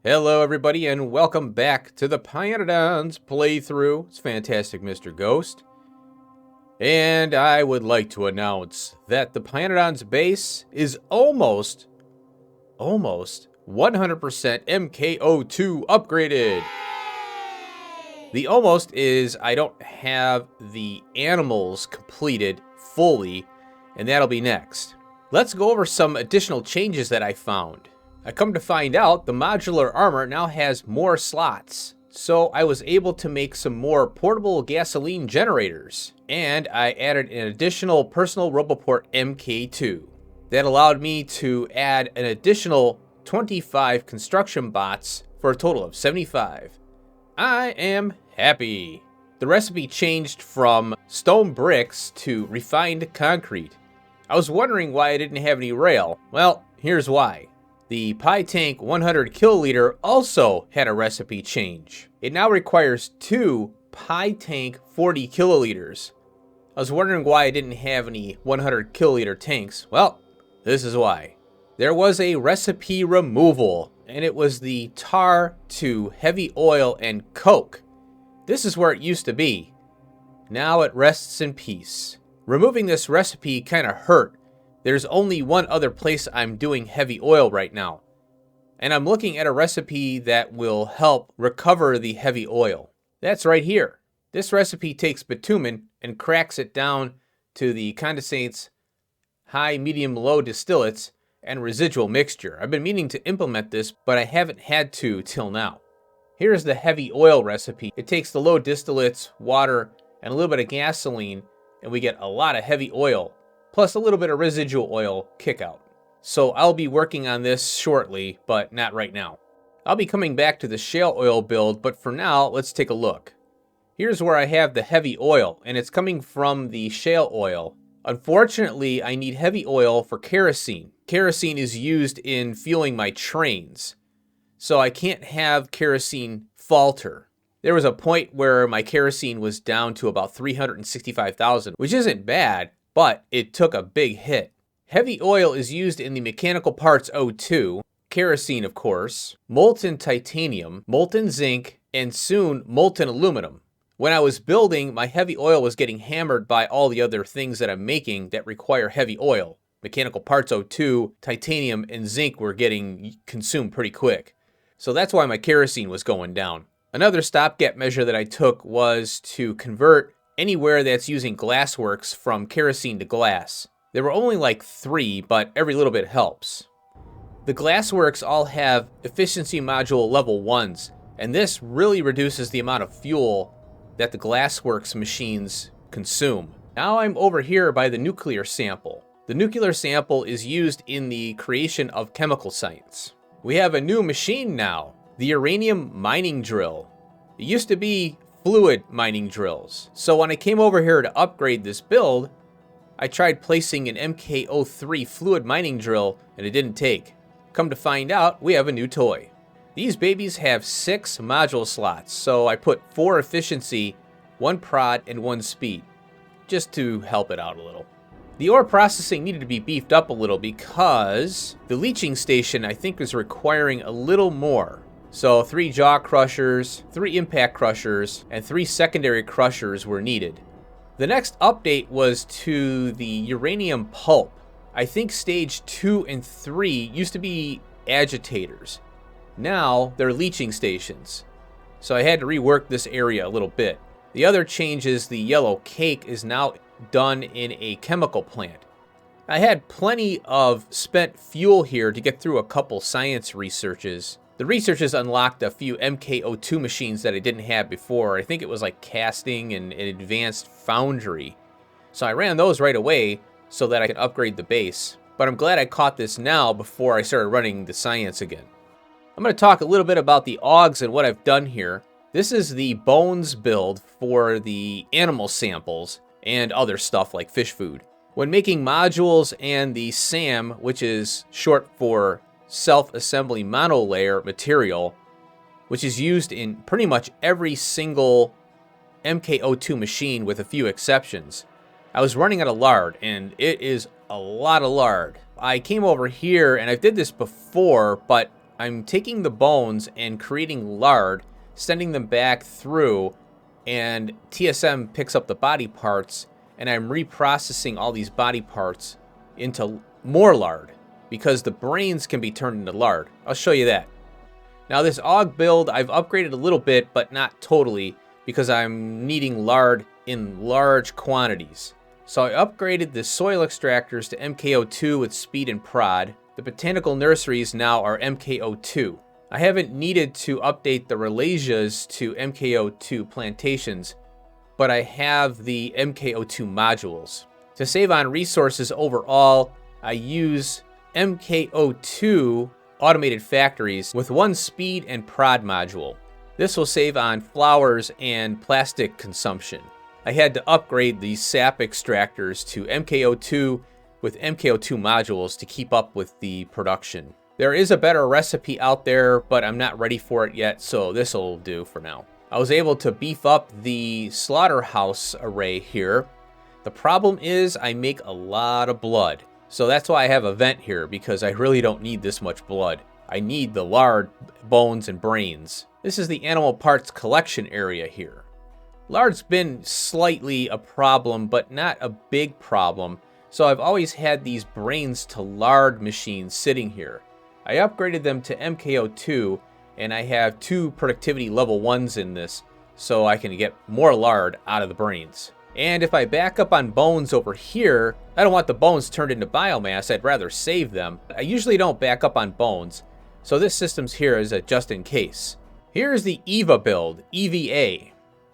Hello everybody and welcome back to the pYanodons playthrough. It's Fantastic Mr. Ghost. And I would like to announce that the pYanodons base is almost 100% MK02 upgraded. The almost is I don't have the animals completed fully, and that'll be next. Let's go over some additional changes that I found. I come to find out the modular armor now has more slots, so I was able to make some more portable gasoline generators, and I added an additional personal roboport MK2. That allowed me to add an additional 25 construction bots for a total of 75. I am happy. The recipe changed from stone bricks to refined concrete. I was wondering why I didn't have any rail. Well, here's why. The pYtank 100 kiloliter also had a recipe change. It now requires 2 pYtank 40 kiloliters. I was wondering why I didn't have any 100 kiloliter tanks. Well, this is why. There was a recipe removal, and it was the tar to heavy oil and coke. This is where it used to be. Now it rests in peace. Removing this recipe kind of hurt. There's only one other place I'm doing heavy oil right now, and I'm looking at a recipe that will help recover the heavy oil. That's right here. This recipe takes bitumen and cracks it down to the condensates, high, medium, low distillates, and residual mixture. I've been meaning to implement this, but I haven't had to till now. Here's the heavy oil recipe. It takes the low distillates, water, and a little bit of gasoline, and we get a lot of heavy oil, plus a little bit of residual oil kick out. So I'll be working on this shortly, but not right now. I'll be coming back to the shale oil build, but for now, let's take a look. Here's where I have the heavy oil, and it's coming from the shale oil. Unfortunately, I need heavy oil for kerosene. Kerosene is used in fueling my trains, so I can't have kerosene falter. There was a point where my kerosene was down to about 365,000, which isn't bad, but it took a big hit. Heavy oil is used in the mechanical parts O2, kerosene of course, molten titanium, molten zinc, and soon molten aluminum. When I was building, my heavy oil was getting hammered by all the other things that I'm making that require heavy oil. Mechanical parts O2, titanium, and zinc were getting consumed pretty quick. So that's why my kerosene was going down. Another stopgap measure that I took was to convert anywhere that's using glassworks from kerosene to glass. There were only like 3, but every little bit helps. The glassworks all have efficiency module level 1s, and this really reduces the amount of fuel that the glassworks machines consume. Now I'm over here by the nuclear sample. The nuclear sample is used in the creation of chemical science. We have a new machine now, the uranium mining drill. It used to be fluid mining drills. So when I came over here to upgrade this build, I tried placing an MK03 fluid mining drill and it didn't take. Come to find out, we have a new toy. These babies have 6 module slots, so I put 4 efficiency, 1 prod, and 1 speed, just to help it out a little. The ore processing needed to be beefed up a little because the leaching station I think is requiring a little more. So 3 jaw crushers, 3 impact crushers, and 3 secondary crushers were needed. The next update was to the uranium pulp. I think stage 2 and 3 used to be agitators. Now they're leaching stations. So I had to rework this area a little bit. The other change is the yellow cake is now done in a chemical plant. I had plenty of spent fuel here to get through a couple science researches. The researchers unlocked a few MK02 machines that I didn't have before. I think it was like casting and an advanced foundry. So I ran those right away so that I could upgrade the base. But I'm glad I caught this now before I started running the science again. I'm going to talk a little bit about the augs and what I've done here. This is the bones build for the animal samples and other stuff like fish food. When making modules and the SAM, which is short for self-assembly monolayer material, which is used in pretty much every single MK02 machine with a few exceptions. I was running out of lard, and it is a lot of lard. I came over here, and I did this before, but I'm taking the bones and creating lard, sending them back through, and TSM picks up the body parts, and I'm reprocessing all these body parts into more lard, because the brains can be turned into lard. I'll show you that. Now this AUG build, I've upgraded a little bit, but not totally, because I'm needing lard in large quantities. So I upgraded the soil extractors to MK02 with speed and prod. The botanical nurseries now are MK02. I haven't needed to update the Rhalasias to MK02 plantations, but I have the MK02 modules. To save on resources overall, I use MK02 automated factories with 1 speed and prod module. This will save on flowers and plastic consumption. I had to upgrade the sap extractors to MK02 with MK02 modules to keep up with the production. There is a better recipe out there, but I'm not ready for it yet, so this will do for now. I was able to beef up the slaughterhouse array here. The problem is I make a lot of blood. So that's why I have a vent here, because I really don't need this much blood. I need the lard, bones, and brains. This is the animal parts collection area here. Lard's been slightly a problem, but not a big problem. So I've always had these brains to lard machines sitting here. I upgraded them to MK02, and I have 2 productivity level 1s in this, so I can get more lard out of the brains. And if I back up on bones over here, I don't want the bones turned into biomass, I'd rather save them. I usually don't back up on bones, so this system's here is a just in case. Here's the EVA build, EVA.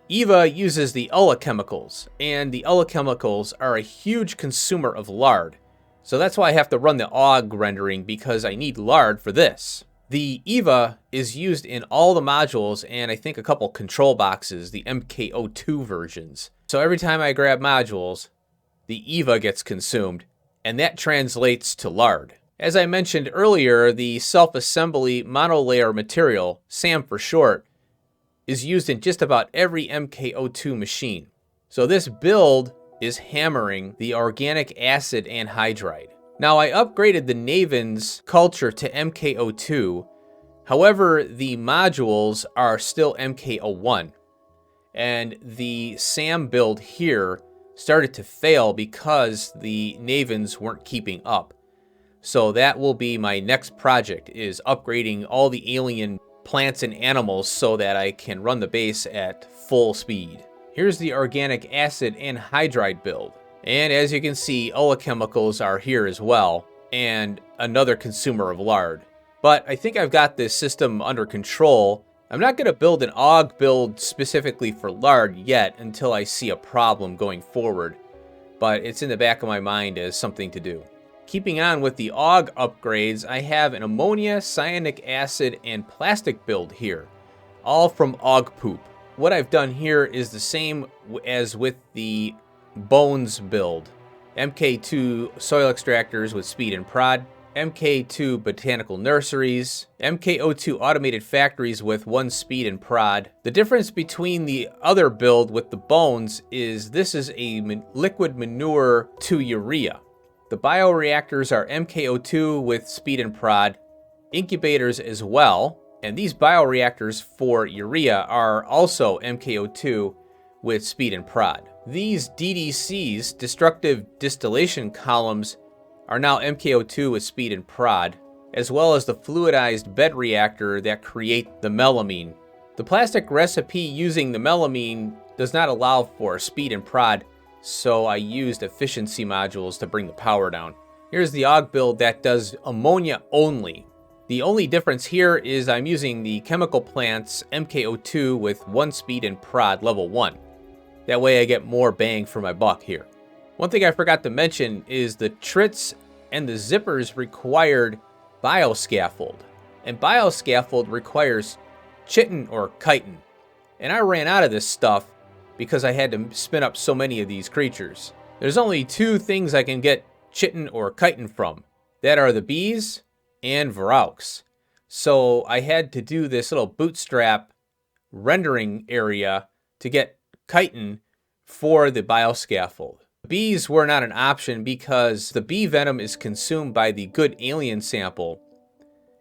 EVA uses the oleochemicals, and the oleochemicals are a huge consumer of lard. So that's why I have to run the AUG rendering, because I need lard for this. The EVA is used in all the modules and I think a couple control boxes, the MK02 versions. So every time I grab modules, the EVA gets consumed, and that translates to lard. As I mentioned earlier, the self-assembly monolayer material, SAM for short, is used in just about every MK02 machine. So this build is hammering the organic acid anhydride. Now I upgraded the Naven's culture to MK02, however the modules are still MK01. And the SAM build here started to fail because the Navens weren't keeping up. So that will be my next project, is upgrading all the alien plants and animals so that I can run the base at full speed. Here's the organic acid anhydride build. And as you can see, oleochemicals are here as well, and another consumer of lard. But I think I've got this system under control. I'm not going to build an AUG build specifically for lard yet until I see a problem going forward, but it's in the back of my mind as something to do. Keeping on with the AUG upgrades, I have an ammonia, cyanic acid, and plastic build here, all from AUG poop. What I've done here is the same as with the bones build. MK2 soil extractors with speed and prod, MK2 botanical nurseries, MK02 automated factories with 1 speed and prod. The difference between the other build with the bones is this is a liquid manure to urea. The bioreactors are MK02 with speed and prod, incubators as well, and these bioreactors for urea are also MK02 with speed and prod. These DDCs, destructive distillation columns, are now MK02 with speed and prod, as well as the fluidized bed reactor that create the melamine. The plastic recipe using the melamine does not allow for speed and prod, so I used efficiency modules to bring the power down. Here's the AUG build that does ammonia only. The only difference here is I'm using the chemical plants MK02 with 1 speed and prod level 1. That way I get more bang for my buck here. One thing I forgot to mention is the trits and the zippers required bioscaffold. And bioscaffold requires chitin or chitin. And I ran out of this stuff because I had to spin up so many of these creatures. There's only 2 things I can get chitin or chitin from. That are the bees and Varaux. So I had to do this little bootstrap rendering area to get chitin for the bioscaffold. Bees were not an option because the bee venom is consumed by the good alien sample,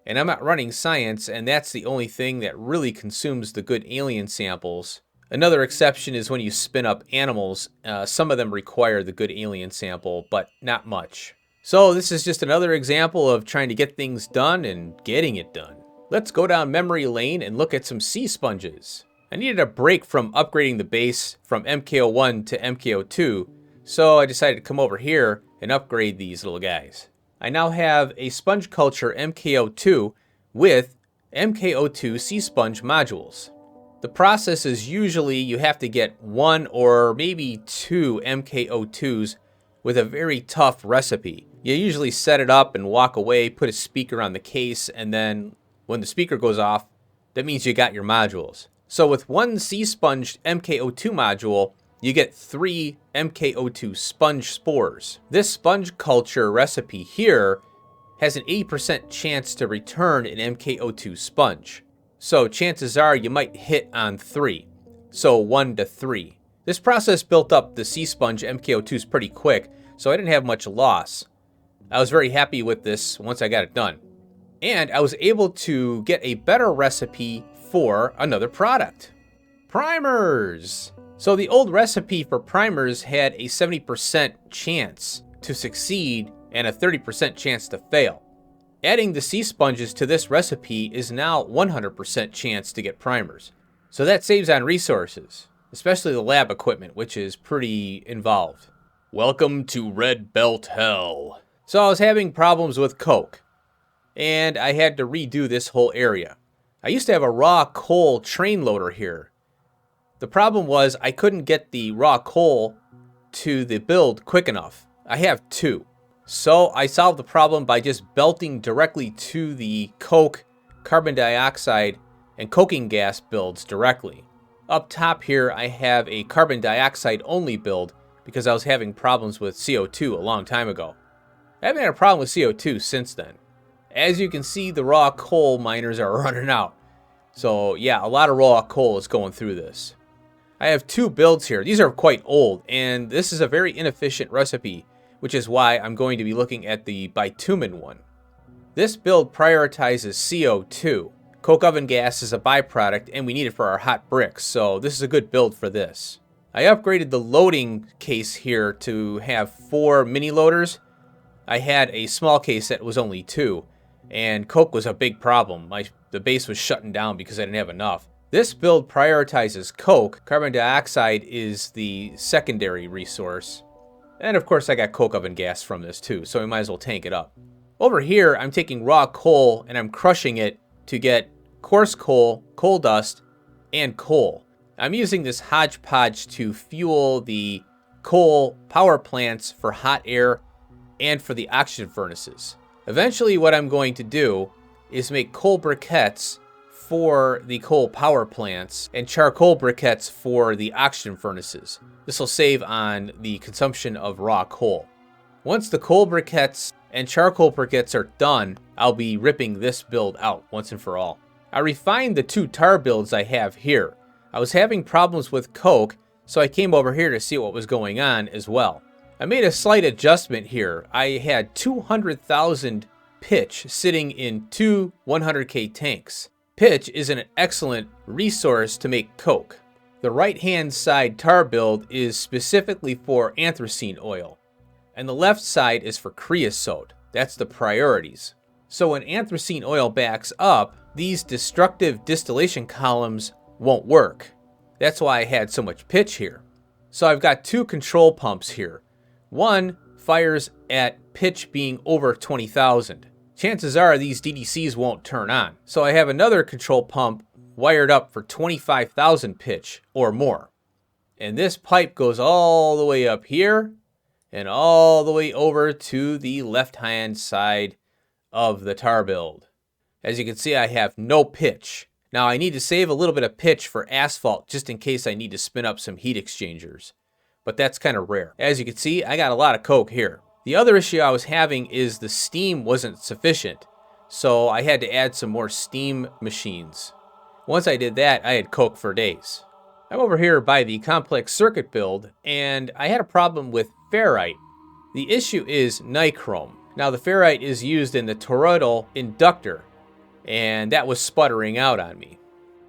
And I'm not running science, and that's the only thing that really consumes the good alien samples. Another exception is when you spin up animals. Some of them require the good alien sample, but not much. So this is just another example of trying to get things done and getting it done. Let's go down memory lane and look at some sea sponges. I needed a break from upgrading the base from MK01 to MK02, so I decided to come over here and upgrade these little guys. I now have a sponge culture MK02 with MK02 sea sponge modules. The process is usually you have to get 1 or maybe 2 MK02s with a very tough recipe. You usually set it up and walk away, put a speaker on the case, and then when the speaker goes off, that means you got your modules. So with 1 sea sponge MK02 module, you get 3 MK02 sponge spores. This sponge culture recipe here has an 80% chance to return an MK02 sponge. So chances are you might hit on 3. So 1 to 3. This process built up the sea sponge MK02s pretty quick, so I didn't have much loss. I was very happy with this once I got it done. And I was able to get a better recipe for another product. Primers! So the old recipe for primers had a 70% chance to succeed and a 30% chance to fail. Adding the sea sponges to this recipe is now 100% chance to get primers. So that saves on resources, especially the lab equipment, which is pretty involved. Welcome to Red Belt Hell. So I was having problems with coke, and I had to redo this whole area. I used to have a raw coal train loader here. The problem was I couldn't get the raw coal to the build quick enough. I have 2. So I solved the problem by just belting directly to the coke, carbon dioxide, and coking gas builds directly. Up top here I have a carbon dioxide only build because I was having problems with CO2 a long time ago. I haven't had a problem with CO2 since then. As you can see, the raw coal miners are running out. So yeah, a lot of raw coal is going through this. I have 2 builds here. These are quite old, and this is a very inefficient recipe, which is why I'm going to be looking at the bitumen one. This build prioritizes CO2. Coke oven gas is a byproduct, and we need it for our hot bricks, so this is a good build for this. I upgraded the loading case here to have 4 mini loaders. I had a small case that was only 2, and coke was a big problem. The base was shutting down because I didn't have enough. This build prioritizes coke. Carbon dioxide is the secondary resource. And of course I got coke oven gas from this too, so we might as well tank it up. Over here, I'm taking raw coal and I'm crushing it to get coarse coal, coal dust, and coal. I'm using this hodgepodge to fuel the coal power plants for hot air and for the oxygen furnaces. Eventually what I'm going to do is make coal briquettes for the coal power plants and charcoal briquettes for the oxygen furnaces. This will save on the consumption of raw coal. Once the coal briquettes and charcoal briquettes are done, I'll be ripping this build out once and for all. I refined the 2 tar builds I have here. I was having problems with coke, so I came over here to see what was going on as well. I made a slight adjustment here. I had 200,000 pitch sitting in 2 100K tanks. Pitch is an excellent resource to make coke. The right-hand side tar build is specifically for anthracene oil, and the left side is for creosote. That's the priorities. So when anthracene oil backs up, these destructive distillation columns won't work. That's why I had so much pitch here. So I've got 2 control pumps here. One fires at pitch being over 20,000. Chances are these DDCs won't turn on. So I have another control pump wired up for 25,000 pitch or more. And this pipe goes all the way up here and all the way over to the left-hand side of the tar build. As you can see, I have no pitch. Now I need to save a little bit of pitch for asphalt just in case I need to spin up some heat exchangers. But that's kind of rare. As you can see, I got a lot of coke here. The other issue I was having is the steam wasn't sufficient, so I had to add some more steam machines. Once I did that, I had coke for days. I'm over here by the complex circuit build, and I had a problem with ferrite. The issue is nichrome. Now the ferrite is used in the toroidal inductor, and that was sputtering out on me.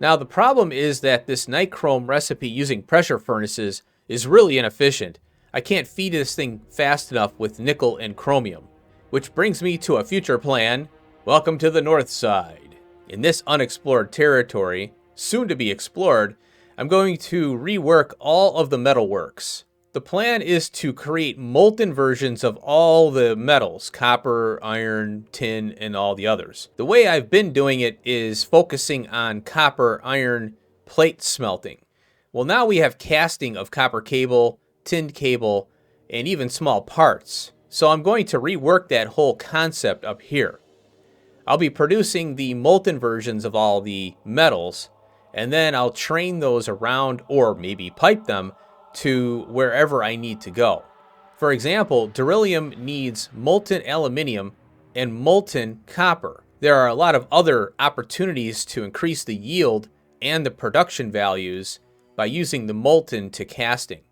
Now the problem is that this nichrome recipe using pressure furnaces is really inefficient. I can't feed this thing fast enough with nickel and chromium. Which brings me to a future plan. Welcome to the north side. In this unexplored territory, soon to be explored, I'm going to rework all of the metalworks. The plan is to create molten versions of all the metals, copper, iron, tin, and all the others. The way I've been doing it is focusing on copper, iron, plate smelting. Well, now we have casting of copper cable, tinned cable, and even small parts. So I'm going to rework that whole concept up here. I'll be producing the molten versions of all the metals, and then I'll train those around or maybe pipe them to wherever I need to go. For example, beryllium needs molten aluminium and molten copper. There are a lot of other opportunities to increase the yield and the production values by using the molten to casting.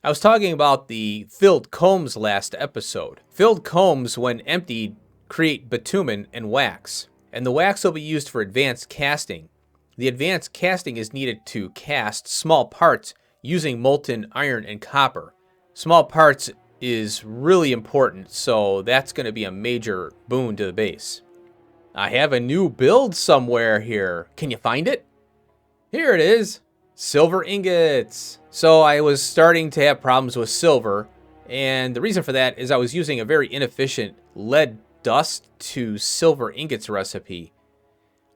I was talking about the filled combs last episode. Filled combs, when emptied, create bitumen and wax, and the wax will be used for advanced casting. The advanced casting is needed to cast small parts using molten iron and copper. Small parts is really important, so that's going to be a major boon to the base. I have a new build somewhere here. Can you find it? Here it is. Silver ingots. So I was starting to have problems with silver, and the reason for that is I was using a very inefficient lead dust to silver ingots recipe.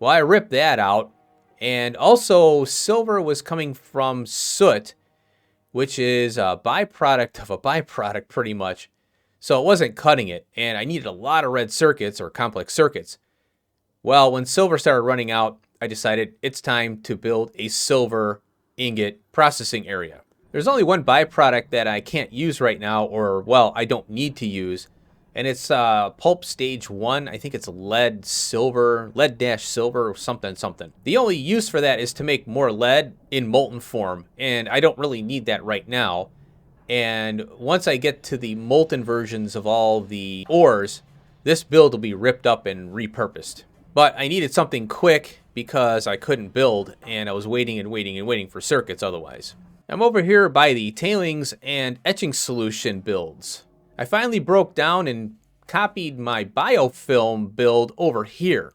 Well, I ripped that out. And also, silver was coming from soot, which is a byproduct of a byproduct pretty much. So it wasn't cutting it, and I needed a lot of red circuits or complex circuits. Well, when silver started running out, I decided it's time to build a silver ingot processing area. There's only one byproduct that I can't use right now, or, well, I don't need to use, and it's pulp stage 1. I think it's lead silver or something. The only use for that is to make more lead in molten form, and I don't really need that right now. And once I get to the molten versions of all the ores, this build will be ripped up and repurposed. But I needed something quick because I couldn't build, and I was waiting for circuits otherwise. I'm over here by the tailings and etching solution builds. I finally broke down and copied my biofilm build over here,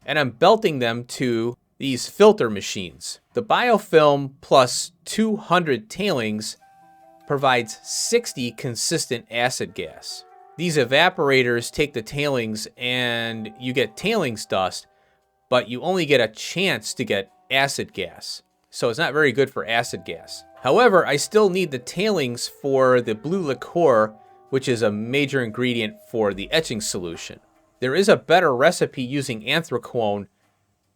and I'm belting them to these filter machines. The biofilm plus 200 tailings provides 60 consistent acid gas. These evaporators take the tailings and you get tailings dust, but you only get a chance to get acid gas. So it's not very good for acid gas. However, I still need the tailings for the blue liqueur, which is a major ingredient for the etching solution. There is a better recipe using anthracone,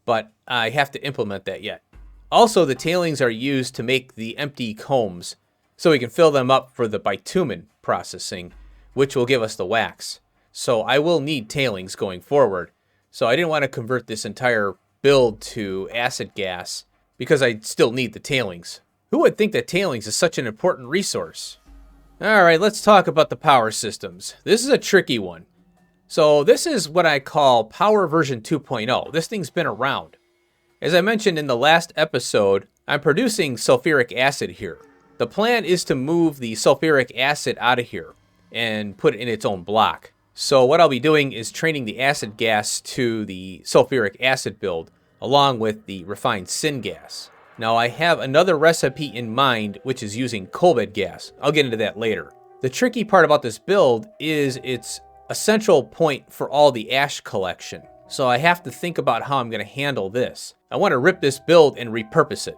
but I have to implement that yet. Also, the tailings are used to make the empty combs, so we can fill them up for the bitumen processing, which will give us the wax. So I will need tailings going forward. So I didn't want to convert this entire build to acid gas because I still need the tailings. Who would think that tailings is such an important resource? Alright, let's talk about the power systems. This is a tricky one. So this is what I call Power version 2.0. This thing's been around. As I mentioned in the last episode, I'm producing sulfuric acid here. The plan is to move the sulfuric acid out of here and put it in its own block. So what I'll be doing is training the acid gas to the sulfuric acid build, along with the refined syngas. Now I have another recipe in mind, which is using coal bed gas. I'll get into that later. The tricky part about this build is it's a central point for all the ash collection. So I have to think about how I'm going to handle this. I want to rip this build and repurpose it.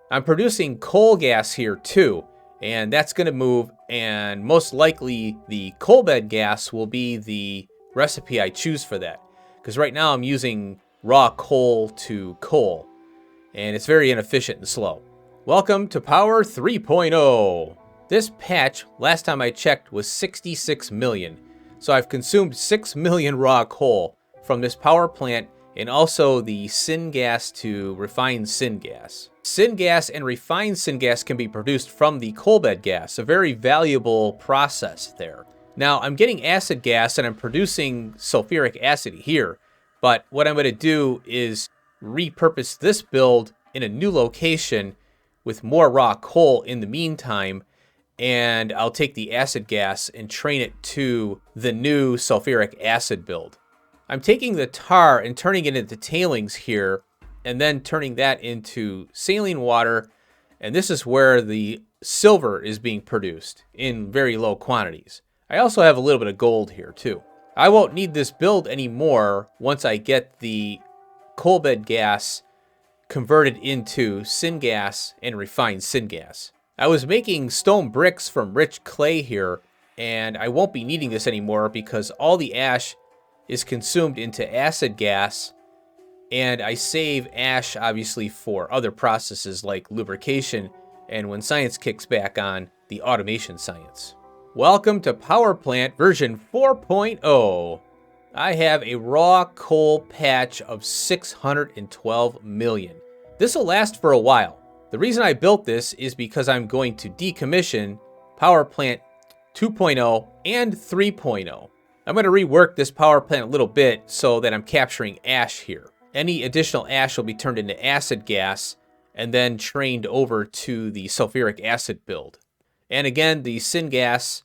I'm producing coal gas here too, and that's going to move, and most likely the coal bed gas will be the recipe I choose for that. Because right now I'm using raw coal to coal, and it's very inefficient and slow. Welcome to Power 3.0. This patch, last time I checked, was 66 million. So I've consumed 6 million raw coal from this power plant, and also the syngas to refined syngas. Syngas and refined syngas can be produced from the coal bed gas, a very valuable process there. Now I'm getting acid gas and I'm producing sulfuric acid here, But what I'm going to do is repurpose this build in a new location with more raw coal in the meantime, and I'll take the acid gas and train it to the new sulfuric acid build. I'm taking the tar and turning it into tailings here, and then turning that into saline water, and this is where the silver is being produced in very low quantities. I also have a little bit of gold here too. I won't need this build anymore once I get the coal bed gas converted into syngas and refined syngas. I was making stone bricks from rich clay here, and I won't be needing this anymore because all the ash is consumed into acid gas, and I save ash obviously for other processes like lubrication and when science kicks back on, the automation science. Welcome to Power Plant version 4.0. I have a raw coal patch of 612 million. This will last for a while. The reason I built this is because I'm going to decommission Power Plant 2.0 and 3.0. I'm going to rework this power plant a little bit so that I'm capturing ash here. Any additional ash will be turned into acid gas and then trained over to the sulfuric acid build. And again, the syngas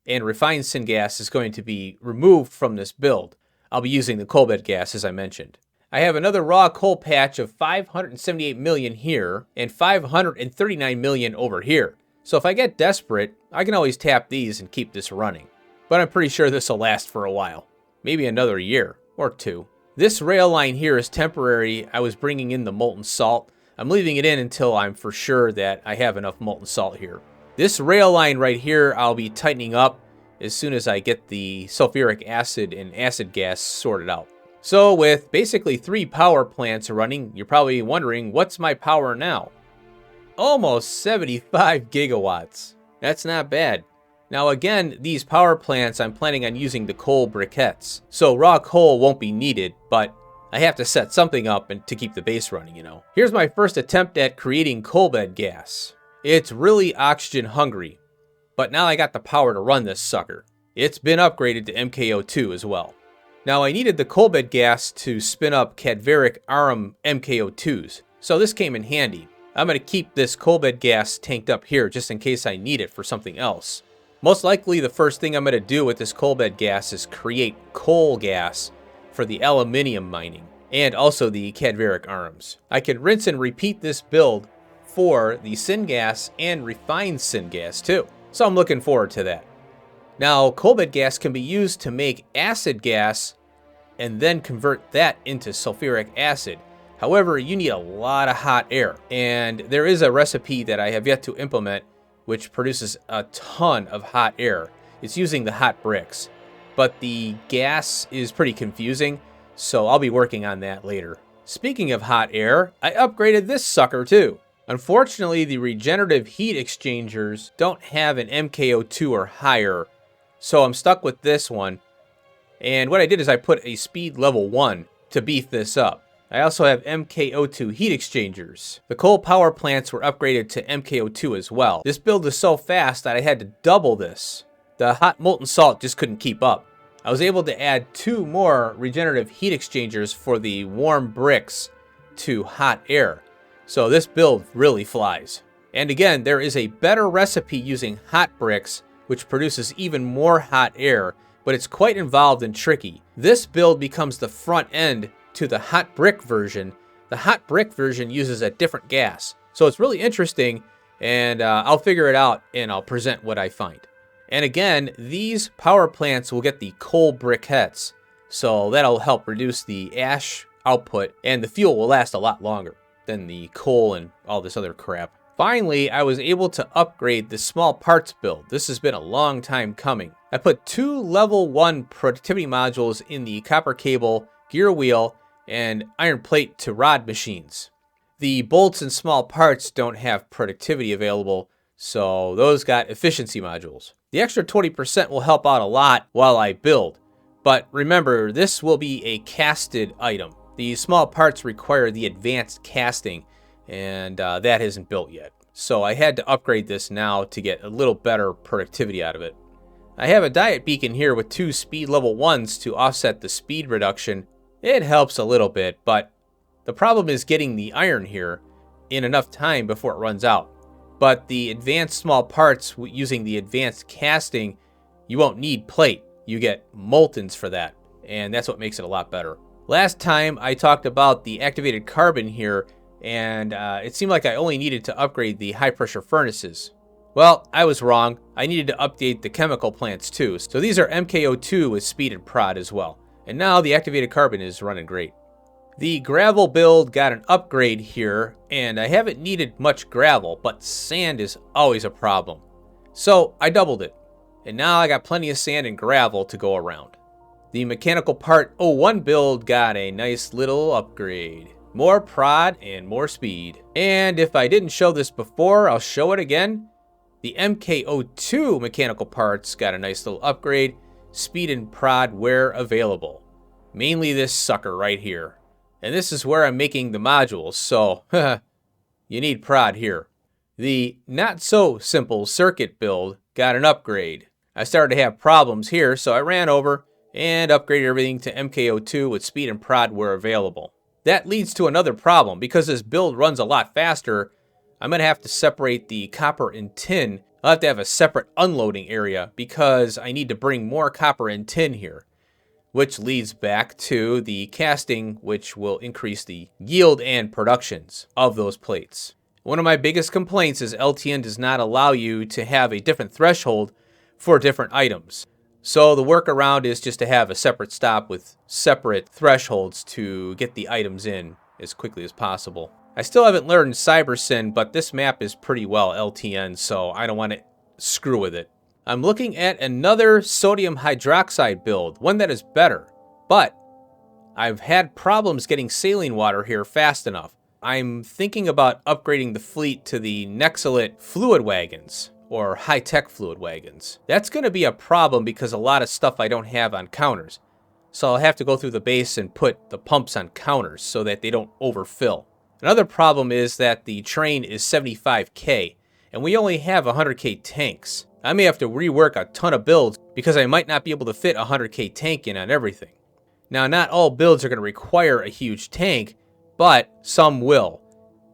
and refined syngas is going to be removed from this build. I'll be using the coal bed gas as I mentioned. I have another raw coal patch of 578 million here and 539 million over here. So if I get desperate, I can always tap these and keep this running. But I'm pretty sure this will last for a while. Maybe another year or two. This rail line here is temporary. I was bringing in the molten salt. I'm leaving it in until I'm for sure that I have enough molten salt here. This rail line right here, I'll be tightening up as soon as I get the sulfuric acid and acid gas sorted out. So with basically 3 power plants running, you're probably wondering, what's my power now? Almost 75 gigawatts. That's not bad. Now again, these power plants, I'm planning on using the coal briquettes. So raw coal won't be needed, but I have to set something up and to keep the base running, you know. Here's my first attempt at creating coal bed gas. It's really oxygen hungry, but now I got the power to run this sucker. It's been upgraded to MK02 as well. Now I needed the coal bed gas to spin up cadaveric arum MK02s, so this came in handy. I'm going to keep this coal bed gas tanked up here just in case I need it for something else. Most likely the first thing I'm going to do with this coal bed gas is create coal gas for the aluminium mining and also the cadaveric arums. I can rinse and repeat this build for the syngas and refined syngas too, so I'm looking forward to that. Now, coal bed gas can be used to make acid gas and then convert that into sulfuric acid. However, you need a lot of hot air, and there is a recipe that I have yet to implement which produces a ton of hot air. It's using the hot bricks, but the gas is pretty confusing, so I'll be working on that later. Speaking of hot air, I upgraded this sucker too. Unfortunately, the regenerative heat exchangers don't have an MK02 or higher, so I'm stuck with this one. And what I did is I put a speed level 1 to beef this up. I also have MK02 heat exchangers. The coal power plants were upgraded to MK02 as well. This build is so fast that I had to double this. The hot molten salt just couldn't keep up. I was able to add 2 more regenerative heat exchangers for the warm bricks to hot air. So this build really flies. And again, there is a better recipe using hot bricks, which produces even more hot air, but it's quite involved and tricky. This build becomes the front end to the hot brick version. The hot brick version uses a different gas. So it's really interesting, and I'll figure it out and I'll present what I find. And again, these power plants will get the coal briquettes, so that'll help reduce the ash output, and the fuel will last a lot longer than the coal and all this other crap. Finally, I was able to upgrade the small parts build. This has been a long time coming. I put 2 level 1 productivity modules in the copper cable, gear wheel, and iron plate to rod machines. The bolts and small parts don't have productivity available, so those got efficiency modules. The extra 20% will help out a lot while I build, but remember, this will be a casted item. The small parts require the advanced casting, and that isn't built yet. So I had to upgrade this now to get a little better productivity out of it. I have a diet beacon here with 2 speed level 1s to offset the speed reduction, It helps a little bit, but the problem is getting the iron here in enough time before it runs out. But the advanced small parts, using the advanced casting, you won't need plate. You get moltens for that, and that's what makes it a lot better. Last time I talked about the activated carbon here, and it seemed like I only needed to upgrade the high pressure furnaces. Well, I was wrong. I needed to update the chemical plants too. So these are MK02 with speed and prod as well. And now the activated carbon is running great. The gravel build got an upgrade here, and I haven't needed much gravel, but sand is always a problem. So I doubled it, and now I got plenty of sand and gravel to go around. The mechanical part 01 build got a nice little upgrade. More prod and more speed. And if I didn't show this before, I'll show it again. The MK02 mechanical parts got a nice little upgrade. Speed and prod where available. Mainly this sucker right here. And this is where I'm making the modules, so you need prod here. The not so simple circuit build got an upgrade. I started to have problems here, so I ran over and upgraded everything to MK02 with speed and prod where available. That leads to another problem. Because this build runs a lot faster, I'm going to have to separate the copper and tin. I'll have to have a separate unloading area because I need to bring more copper and tin here. Which leads back to the casting, which will increase the yield and productions of those plates. One of my biggest complaints is LTN does not allow you to have a different threshold for different items. So the workaround is just to have a separate stop with separate thresholds to get the items in as quickly as possible. I still haven't learned CyberSyn, but this map is pretty well LTN, so I don't want to screw with it. I'm looking at another sodium hydroxide build, one that is better, but I've had problems getting saline water here fast enough. I'm thinking about upgrading the fleet to the Nexalit fluid wagons, or high-tech fluid wagons. That's going to be a problem because a lot of stuff I don't have on counters. So I'll have to go through the base and put the pumps on counters so that they don't overfill. Another problem is that the train is 75K, and we only have 100K tanks. I may have to rework a ton of builds because I might not be able to fit a 100K tank in on everything. Now, not all builds are going to require a huge tank, but some will.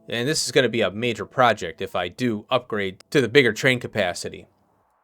And this is going to be a major project if I do upgrade to the bigger train capacity.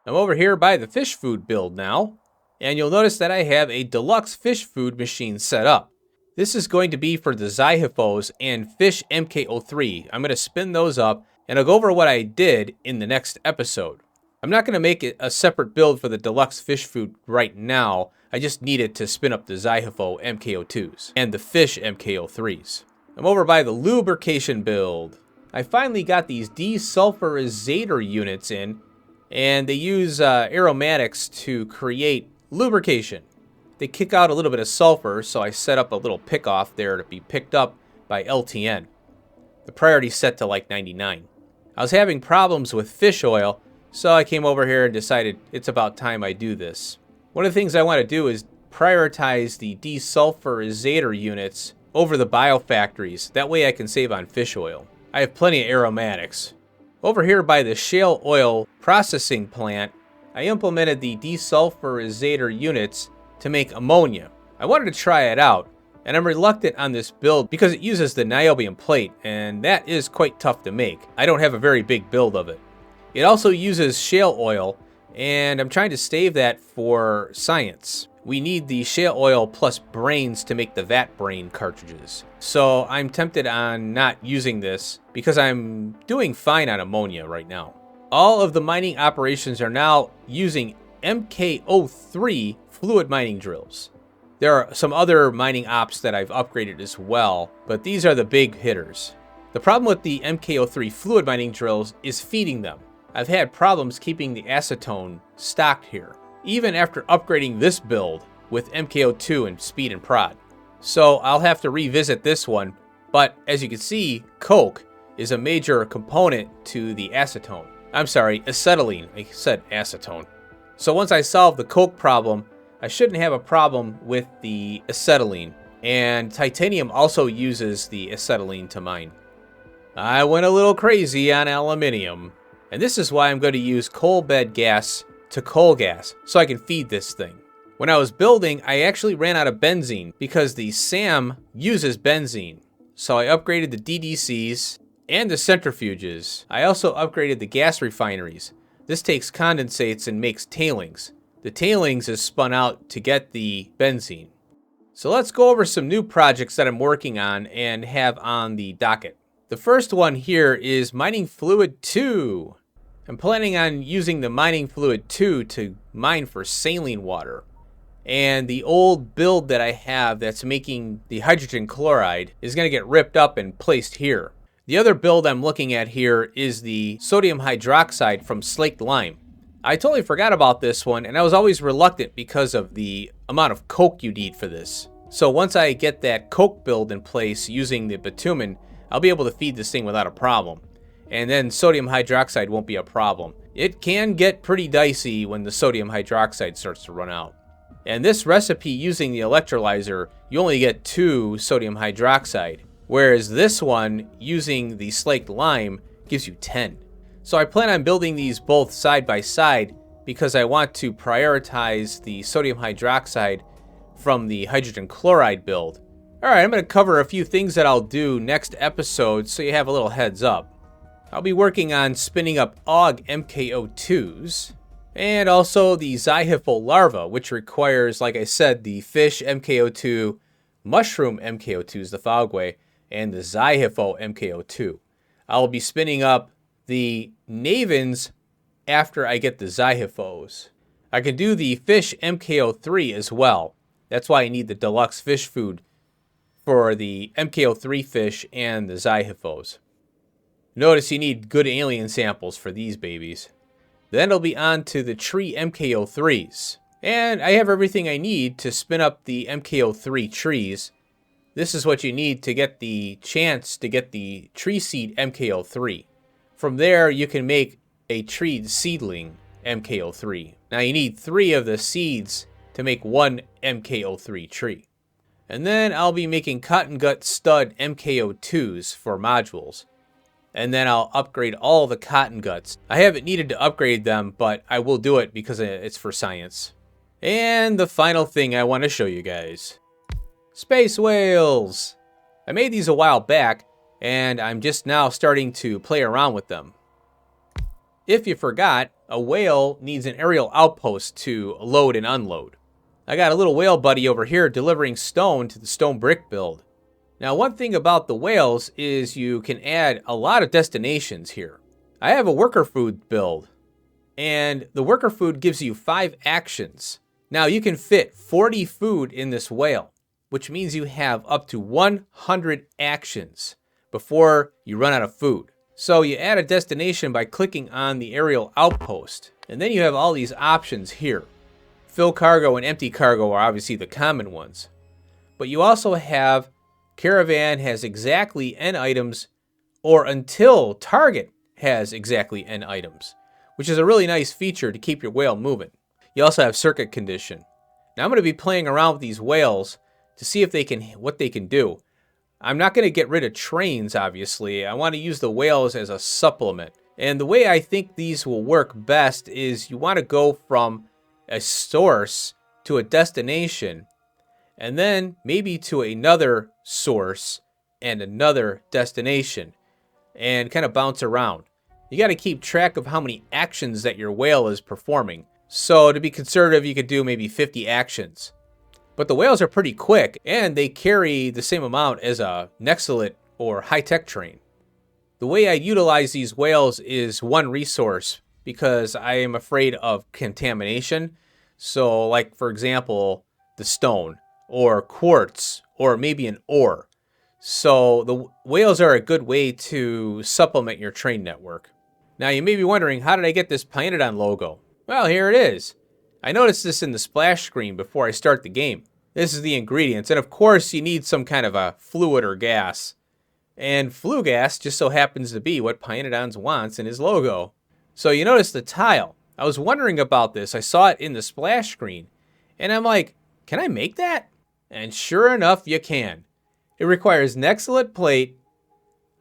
I'm over here by the fish food build now, and you'll notice that I have a deluxe fish food machine set up. This is going to be for the Zyhifos and Fish MK03. I'm going to spin those up, and I'll go over what I did in the next episode. I'm not going to make it a separate build for the deluxe fish food right now. I just needed to spin up the Zyhifo MK02s and the Fish MK03s. I'm over by the lubrication build. I finally got these desulfurizator units in, and they use aromatics to create lubrication. They kick out a little bit of sulfur, so I set up a little pick-off there to be picked up by LTN. The priority set to like 99. I was having problems with fish oil, so I came over here and decided it's about time I do this. One of the things I want to do is prioritize the desulfurizator units over the biofactories. That way I can save on fish oil. I have plenty of aromatics. Over here by the shale oil processing plant, I implemented the desulfurizator units to make ammonia. I wanted to try it out, and I'm reluctant on this build because it uses the niobium plate, and that is quite tough to make. I don't have a very big build of it. It also uses shale oil, and I'm trying to save that for science. We need the shale oil plus brains to make the vat brain cartridges. So I'm tempted on not using this because I'm doing fine on ammonia right now. All of the mining operations are now using MK03 fluid mining drills. There are some other mining ops that I've upgraded as well, but these are the big hitters. The problem with the MK03 fluid mining drills is feeding them. I've had problems keeping the acetone stocked here, even after upgrading this build with MK02 and speed and prod. So I'll have to revisit this one, but as you can see, coke is a major component to the acetone. I'm sorry, acetylene. I said acetone. So once I solve the coke problem, I shouldn't have a problem with the acetylene. And titanium also uses the acetylene to mine. I went a little crazy on aluminium. And this is why I'm going to use coal bed gas to coal gas, so I can feed this thing. When I was building, I actually ran out of benzene because the SAM uses benzene. So I upgraded the DDCs and the centrifuges. I also upgraded the gas refineries. This takes condensates and makes tailings. The tailings is spun out to get the benzene. So let's go over some new projects that I'm working on and have on the docket. The first one here is Mining Fluid 2. I'm planning on using the Mining Fluid 2 to mine for saline water. And the old build that I have that's making the hydrogen chloride is going to get ripped up and placed here. The other build I'm looking at here is the sodium hydroxide from slaked lime. I totally forgot about this one, and I was always reluctant because of the amount of coke you need for this. So once I get that coke build in place using the bitumen, I'll be able to feed this thing without a problem. And then sodium hydroxide won't be a problem. It can get pretty dicey when the sodium hydroxide starts to run out. And this recipe using the electrolyzer, you only get 2 sodium hydroxide, whereas this one using the slaked lime gives you 10. So I plan on building these both side by side because I want to prioritize the sodium hydroxide from the hydrogen chloride build. Alright, I'm going to cover a few things that I'll do next episode so you have a little heads up. I'll be working on spinning up AUG MK02s. And also the Zyhifal larva, which requires, like I said, the fish MK02, mushroom MK02s, the Fogway, and the Zyhifal MK02. I'll be spinning up the Navins after I get the Zyhifos. I can do the fish MK03 as well. That's why I need the deluxe fish food for the MK03 fish and the Zyhifos. Notice you need good alien samples for these babies. Then it'll be on to the tree MK03s. And I have everything I need to spin up the MK03 trees. This is what you need to get the chance to get the tree seed MK03. From there, you can make a tree seedling MK03. Now you need 3 of the seeds to make 1 MK03 tree. And then I'll be making cotton gut stud MK02s for modules. And then I'll upgrade all the cotton guts. I haven't needed to upgrade them, but I will do it because it's for science. And the final thing I want to show you guys. Space whales! I made these a while back, and I'm just now starting to play around with them. If you forgot, a whale needs an aerial outpost to load and unload. I got a little whale buddy over here delivering stone to the stone brick build. Now, one thing about the whales is you can add a lot of destinations here. I have a worker food build, and the worker food gives you 5 actions. Now, you can fit 40 food in this whale, which means you have up to 100 actions before you run out of food. So you add a destination by clicking on the aerial outpost, and then you have all these options here. Fill cargo and empty cargo are obviously the common ones. But you also have caravan has exactly N items, or until target has exactly N items, which is a really nice feature to keep your whale moving. You also have circuit condition. Now I'm going to be playing around with these whales to see if they can what they can do. I'm not going to get rid of trains, obviously. I want to use the whales as a supplement. And the way I think these will work best is you want to go from a source to a destination, and then maybe to another source and another destination, and kind of bounce around. You got to keep track of how many actions that your whale is performing. So to be conservative, you could do maybe 50 actions. But the whales are pretty quick, and they carry the same amount as a Nexalit or high-tech train. The way I utilize these whales is one resource, because I am afraid of contamination. So like, for example, the stone, or quartz, or maybe an ore. So the whales are a good way to supplement your train network. Now you may be wondering, how did I get this pYanodon logo? Well, here it is. I noticed this in the splash screen before I start the game. This is the ingredients, and of course you need some kind of a fluid or gas. And flue gas just so happens to be what pYanodons wants in his logo. So you notice the tile. I was wondering about this. I saw it in the splash screen, and I'm like, can I make that? And sure enough, you can. It requires Nexalit plate,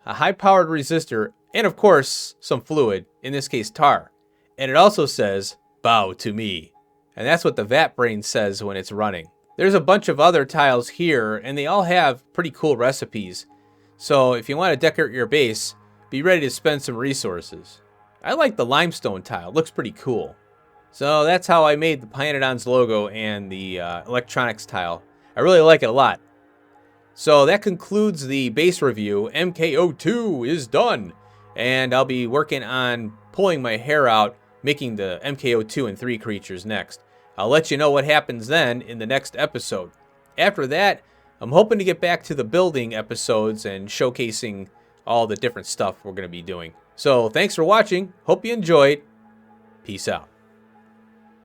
a high-powered resistor, and of course, some fluid, in this case tar. And it also says, bow to me. And that's what the vat brain says when it's running. There's a bunch of other tiles here, and they all have pretty cool recipes. So if you want to decorate your base, be ready to spend some resources. I like the limestone tile. It looks pretty cool. So that's how I made the pYanodons logo and the electronics tile. I really like it a lot. So that concludes the base review. MK02 is done. And I'll be working on pulling my hair out, making the MK02 and 3 creatures next. I'll let you know what happens then in the next episode. After that, I'm hoping to get back to the building episodes and showcasing all the different stuff we're going to be doing. So thanks for watching. Hope you enjoyed. Peace out.